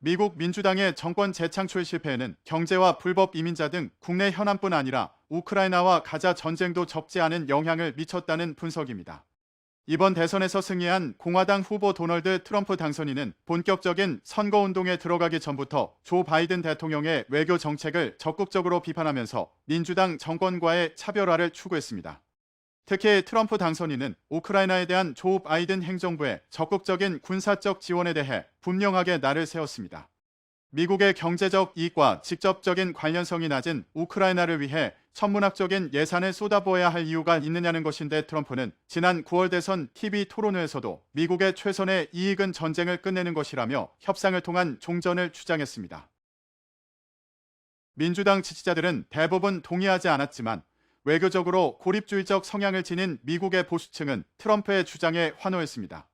미국 민주당의 정권 재창출 실패에는 경제와 불법 이민자 등 국내 현안뿐 아니라 우크라이나와 가자 전쟁도 적지 않은 영향을 미쳤다는 분석입니다. 이번 대선에서 승리한 공화당 후보 도널드 트럼프 당선인은 본격적인 선거운동에 들어가기 전부터 조 바이든 대통령의 외교 정책을 적극적으로 비판하면서 민주당 정권과의 차별화를 추구했습니다. 특히 트럼프 당선인은 우크라이나에 대한 조 바이든 행정부의 적극적인 군사적 지원에 대해 분명하게 날을 세웠습니다. 미국의 경제적 이익과 직접적인 관련성이 낮은 우크라이나를 위해 천문학적인 예산을 쏟아부어야 할 이유가 있느냐는 것인데 트럼프는 지난 9월 대선 TV 토론회에서도 미국의 최선의 이익은 전쟁을 끝내는 것이라며 협상을 통한 종전을 주장했습니다. 민주당 지지자들은 대부분 동의하지 않았지만 외교적으로 고립주의적 성향을 지닌 미국의 보수층은 트럼프의 주장에 환호했습니다.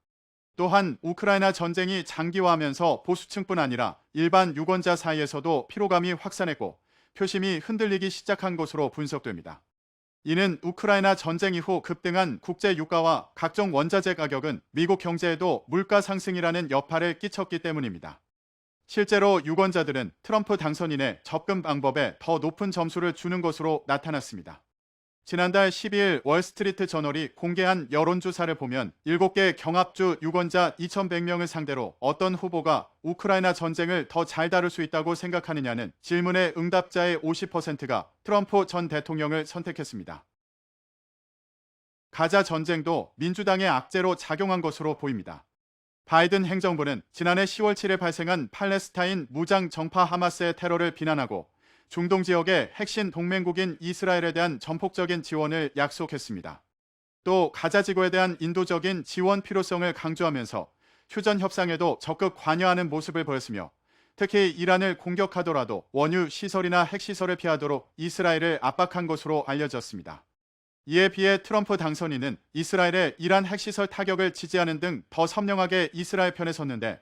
또한 우크라이나 전쟁이 장기화하면서 보수층뿐 아니라 일반 유권자 사이에서도 피로감이 확산했고 표심이 흔들리기 시작한 것으로 분석됩니다. 이는 우크라이나 전쟁 이후 급등한 국제 유가와 각종 원자재 가격은 미국 경제에도 물가 상승이라는 여파를 끼쳤기 때문입니다. 실제로 유권자들은 트럼프 당선인의 접근 방법에 더 높은 점수를 주는 것으로 나타났습니다. 지난달 12일 월스트리트 저널이 공개한 여론조사를 보면 7개 경합주 유권자 2,100명을 상대로 어떤 후보가 우크라이나 전쟁을 더 잘 다룰 수 있다고 생각하느냐는 질문의 응답자의 50%가 트럼프 전 대통령을 선택했습니다. 가자 전쟁도 민주당의 악재로 작용한 것으로 보입니다. 바이든 행정부는 지난해 10월 7일 발생한 팔레스타인 무장 정파 하마스의 테러를 비난하고 중동 지역의 핵심 동맹국인 이스라엘에 대한 전폭적인 지원을 약속했습니다. 또 가자 지구에 대한 인도적인 지원 필요성을 강조하면서 휴전 협상에도 적극 관여하는 모습을 보였으며 특히 이란을 공격하더라도 원유 시설이나 핵시설을 피하도록 이스라엘을 압박한 것으로 알려졌습니다. 이에 비해 트럼프 당선인은 이스라엘의 이란 핵시설 타격을 지지하는 등 더 선명하게 이스라엘 편에 섰는데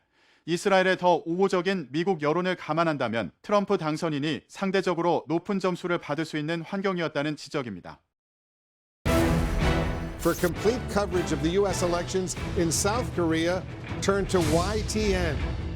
이스라엘의 더 우호적인 미국 여론을 감안한다면 트럼프 당선인이 상대적으로 높은 점수를 받을 수 있는 환경이었다는 지적입니다. For complete coverage of the U.S. elections in South Korea, turn to YTN.